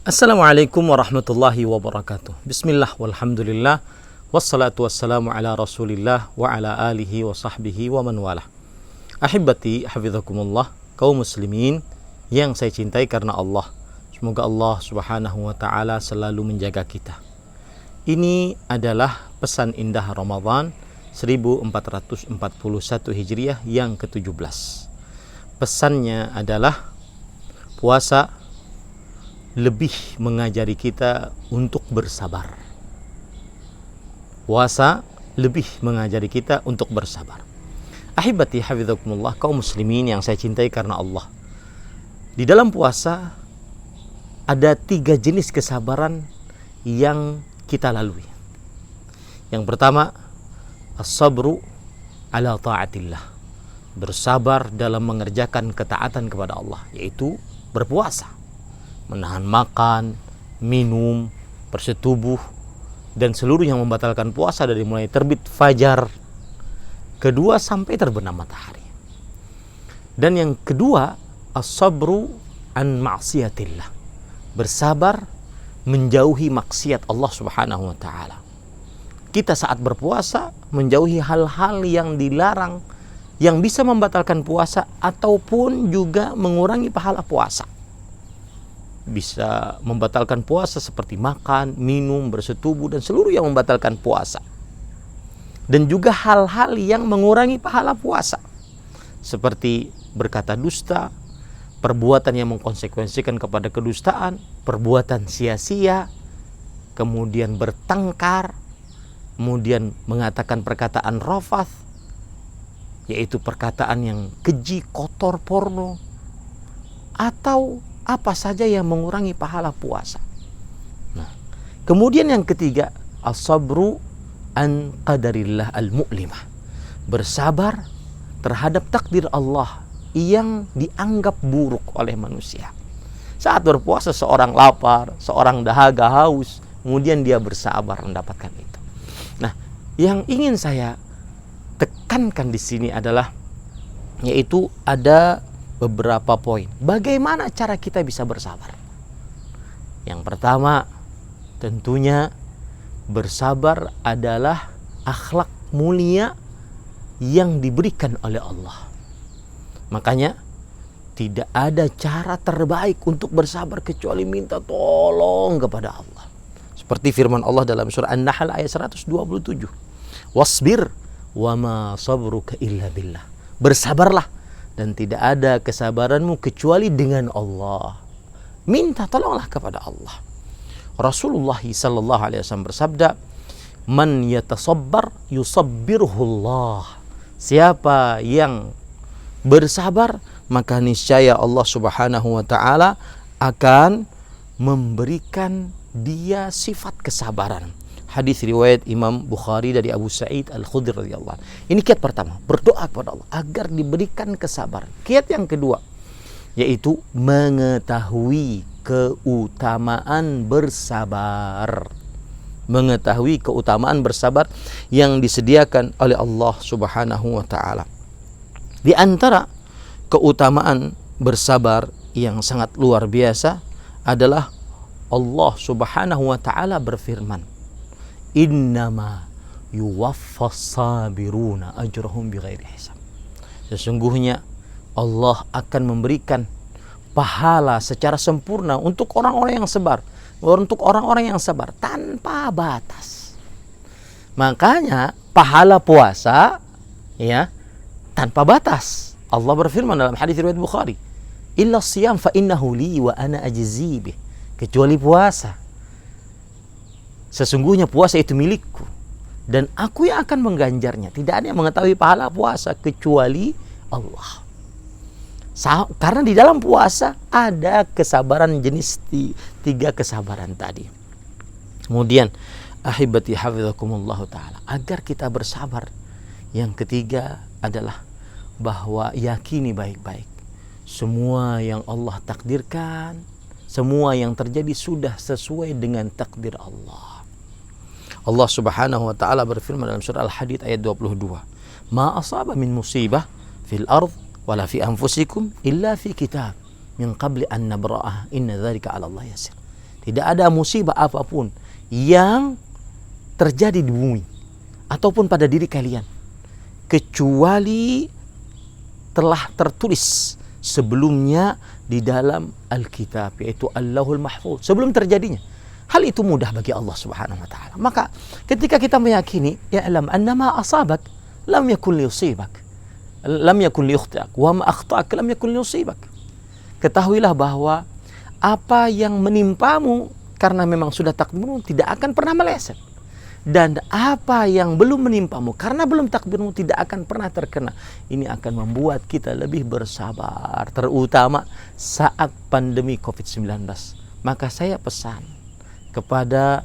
Assalamualaikum warahmatullahi wabarakatuh. Bismillah walhamdulillah wassalatu wassalamu ala rasulillah wa ala alihi wa sahbihi wa man walah. Ahibati hafizakumullah, kaum muslimin yang saya cintai karena Allah. Semoga Allah subhanahu wa ta'ala selalu menjaga kita. Ini adalah pesan indah Ramadan 1441 Hijriah yang ke-17. Pesannya adalah puasa lebih mengajari kita untuk bersabar. Puasa lebih mengajari kita untuk bersabar. Ahibati hafizakumullah, kaum muslimin yang saya cintai karena Allah. Di dalam puasa ada 3 jenis kesabaran yang kita lalui. Yang pertama, as-sabru ala ta'atillah. Bersabar dalam mengerjakan ketaatan kepada Allah, yaitu berpuasa. Menahan makan, minum, bersetubuh, dan seluruh yang membatalkan puasa dari mulai terbit fajar kedua sampai terbenam matahari. Dan yang kedua, as-sabru an ma'siyatillah. Bersabar menjauhi maksiat Allah subhanahu wa ta'ala. Kita saat berpuasa menjauhi hal-hal yang dilarang, yang bisa membatalkan puasa ataupun juga mengurangi pahala puasa. Bisa membatalkan puasa seperti makan, minum, bersetubuh, dan seluruh yang membatalkan puasa. Dan juga hal-hal yang mengurangi pahala puasa, seperti berkata dusta, perbuatan yang mengkonsekuensikan kepada kedustaan, perbuatan sia-sia, kemudian bertengkar, kemudian mengatakan perkataan rafath, yaitu perkataan yang keji, kotor, porno, atau apa saja yang mengurangi pahala puasa. Nah, kemudian yang ketiga, as-sabru an qadarillah al-mu'limah. Bersabar terhadap takdir Allah yang dianggap buruk oleh manusia. Saat berpuasa seorang lapar, seorang dahaga, haus, kemudian dia bersabar mendapatkan itu. Nah, yang ingin saya tekankan di sini adalah yaitu ada beberapa poin. Bagaimana cara kita bisa bersabar? Yang pertama, tentunya bersabar adalah akhlak mulia yang diberikan oleh Allah. Makanya tidak ada cara terbaik untuk bersabar kecuali minta tolong kepada Allah. Seperti firman Allah dalam surah An-Nahl ayat 127. Wasbir wa ma sabruka illa billah. Bersabarlah dan tidak ada kesabaranmu kecuali dengan Allah. Minta tolonglah kepada Allah. Rasulullah sallallahu alaihi wasallam bersabda, "Man yatasabbar yusabbirhullah." Siapa yang bersabar, maka niscaya Allah Subhanahu wa taala akan memberikan dia sifat kesabaran. Hadis riwayat Imam Bukhari dari Abu Sa'id Al-Khudri radhiyallahu anhu. Ini kiat pertama, berdoa kepada Allah agar diberikan kesabaran. Kiat yang kedua, yaitu mengetahui keutamaan bersabar. Mengetahui keutamaan bersabar yang disediakan oleh Allah Subhanahu wa taala. Di antara keutamaan bersabar yang sangat luar biasa adalah Allah Subhanahu wa taala berfirman, innama yuwaffas sabiruna ajrahum bighairi hisab. Sesungguhnya Allah akan memberikan pahala secara sempurna untuk orang-orang yang sabar, tanpa batas. Makanya pahala puasa ya tanpa batas. Allah berfirman dalam hadis riwayat Bukhari, illa siyam fa innahu li wa ana ajzi bih. Kecuali puasa, sesungguhnya puasa itu milikku dan aku yang akan mengganjarnya. Tidak ada yang mengetahui pahala puasa kecuali Allah. Karena di dalam puasa ada kesabaran jenis 3 kesabaran tadi. Kemudian ahibati hafizakumullah ta'ala, agar kita bersabar, yang ketiga adalah bahwa yakini baik-baik semua yang Allah takdirkan, semua yang terjadi sudah sesuai dengan takdir Allah. Allah Subhanahu wa taala berfirman dalam surah Al-Hadid ayat 22, "Ma asaba min musibah fil ard wala fi anfusikum illa fi kitab min qabli an nabra'ah inna dzalika 'ala Allah yasir." Tidak ada musibah apapun yang terjadi di bumi ataupun pada diri kalian kecuali telah tertulis sebelumnya di dalam Alkitab, yaitu Allahul Mahfuz, sebelum terjadinya. Hal itu mudah bagi Allah Subhanahu wa taala. Maka ketika kita meyakini, ya'lam annama asabak lam yakun liyusibak, lam yakun liyukhtiak, wa ma akhta'ak lam yakun liyusibak. Ketahuilah bahwa apa yang menimpamu karena memang sudah takdirmu tidak akan pernah meleset. Dan apa yang belum menimpamu karena belum takdirmu tidak akan pernah terkena. Ini akan membuat kita lebih bersabar, terutama saat pandemi COVID-19. Maka saya pesan kepada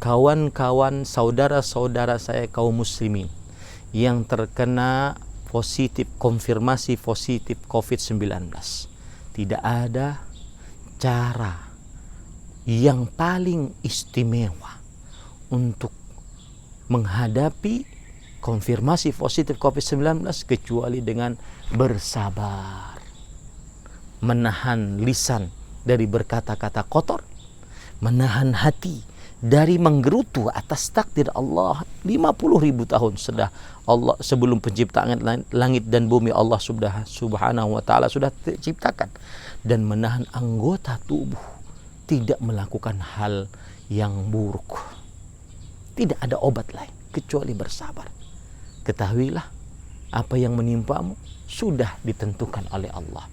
kawan-kawan, saudara-saudara saya kaum muslimin yang terkena positif, konfirmasi positif COVID-19. Tidak ada cara yang paling istimewa untuk menghadapi konfirmasi positif COVID-19 kecuali dengan bersabar, menahan lisan dari berkata-kata kotor, menahan hati dari menggerutu atas takdir Allah. 50.000 tahun sudah Allah, sebelum penciptaan langit dan bumi, Allah subhanahu wa ta'ala sudah ciptakan, dan menahan anggota tubuh tidak melakukan hal yang buruk. Tidak ada obat lain kecuali bersabar. Ketahuilah apa yang menimpamu sudah ditentukan oleh Allah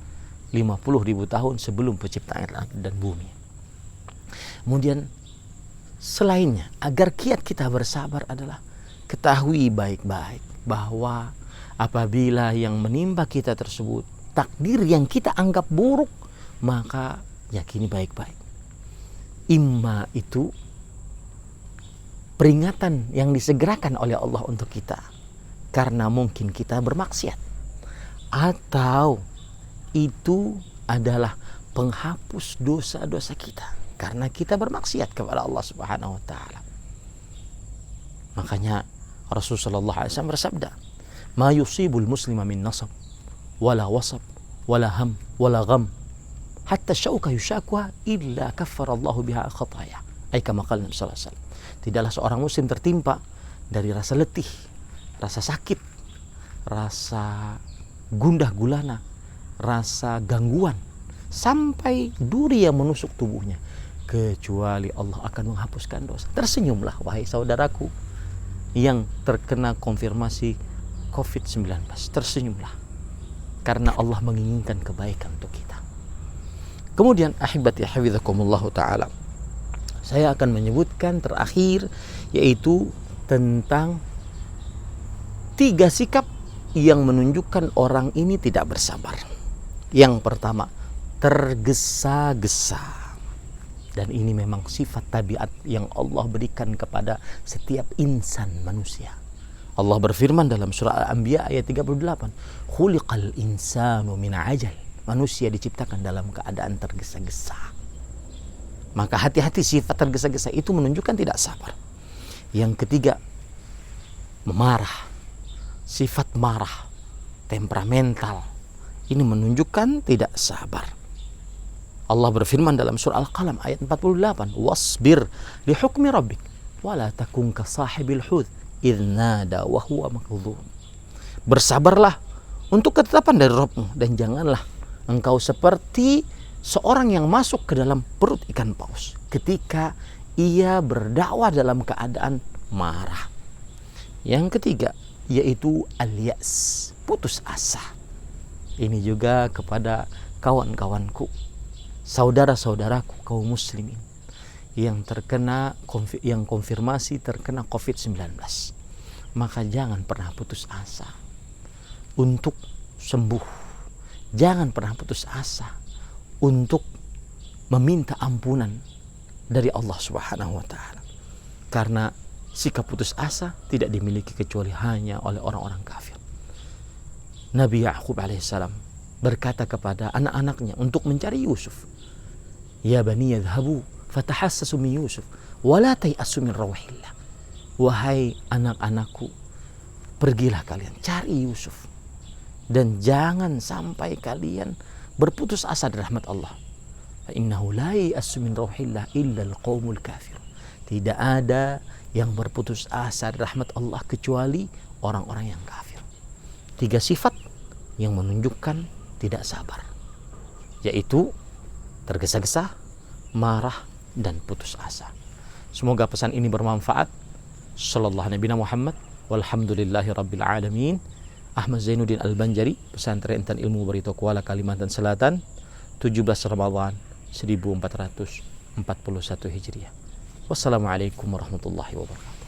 50.000 tahun sebelum penciptaan langit dan bumi. Kemudian selainnya, agar kiat kita bersabar adalah ketahui baik-baik bahwa apabila yang menimpa kita tersebut takdir yang kita anggap buruk, maka yakini baik-baik. Imma itu peringatan yang disegerakan oleh Allah untuk kita karena mungkin kita bermaksiat, atau itu adalah penghapus dosa-dosa kita karena kita bermaksiat kepada Allah Subhanahu wa taala. Makanya Rasulullah SAW bersabda, "Ma yusibul muslima min nasab wala wasab wala ham wala gham hatta syauka yushakwa illa kaffarallahu biha khataya." Ai kama qala Nabi sallallahu alaihi wasallam. Tidaklah seorang muslim tertimpa dari rasa letih, rasa sakit, rasa gundah gulana, rasa gangguan, sampai duri yang menusuk tubuhnya, kecuali Allah akan menghapuskan dosa. Tersenyumlah wahai saudaraku yang terkena konfirmasi COVID-19. Tersenyumlah karena Allah menginginkan kebaikan untuk kita. Kemudian ahibati hafizakumullah ta'ala, saya akan menyebutkan terakhir, yaitu tentang 3 sikap yang menunjukkan orang ini tidak bersabar. Yang pertama, tergesa-gesa. Dan ini memang sifat tabiat yang Allah berikan kepada setiap insan manusia. Allah berfirman dalam surah Al-Anbiya ayat 38, "Khuliqal insanu min ajal." Manusia diciptakan dalam keadaan tergesa-gesa. Maka hati-hati, sifat tergesa-gesa itu menunjukkan tidak sabar. Yang ketiga, memarah. Sifat marah, temperamental. Ini menunjukkan tidak sabar. Allah berfirman dalam surah Al-Qalam ayat 48, "Wasbir li hukmi rabbik wa la takun ka sahibil hud idh nada wa huwa makdhum." Bersabarlah untuk ketetapan dari Rabbmu, dan janganlah engkau seperti seorang yang masuk ke dalam perut ikan paus ketika ia berdakwah dalam keadaan marah. Yang ketiga, yaitu al-ya'as, putus asa. Ini juga kepada kawan-kawanku, saudara-saudaraku kaum muslimin yang terkena yang konfirmasi terkena COVID-19. Maka jangan pernah putus asa untuk sembuh. Jangan pernah putus asa untuk meminta ampunan dari Allah Subhanahu wa taala. Karena sikap putus asa tidak dimiliki kecuali hanya oleh orang-orang kafir. Nabi Ya'qub alaihissalam berkata kepada anak-anaknya untuk mencari Yusuf, "Ya bani yadhhabu fatahassasu min Yusuf wa la tay'asu min rawhillah." Wahai anak-anakku, pergilah kalian cari Yusuf dan jangan sampai kalian berputus asa dari rahmat Allah. Innahu la ya'assu min rauhillah illa al-qaumul kafir. Tidak ada yang berputus asa dari rahmat Allah kecuali orang-orang yang kafir. 3 sifat yang menunjukkan tidak sabar, yaitu tergesa-gesa, marah, dan putus asa. Semoga pesan ini bermanfaat. Sallallahu Nabi Muhammad walhamdulillahi rabbil alamin. Ahmad Zainuddin Al-Banjari, Pesantren Intan Ilmu Barito Kuala, Kalimantan Selatan, 17 Ramadhan 1441 Hijriah. Wassalamualaikum warahmatullahi wabarakatuh.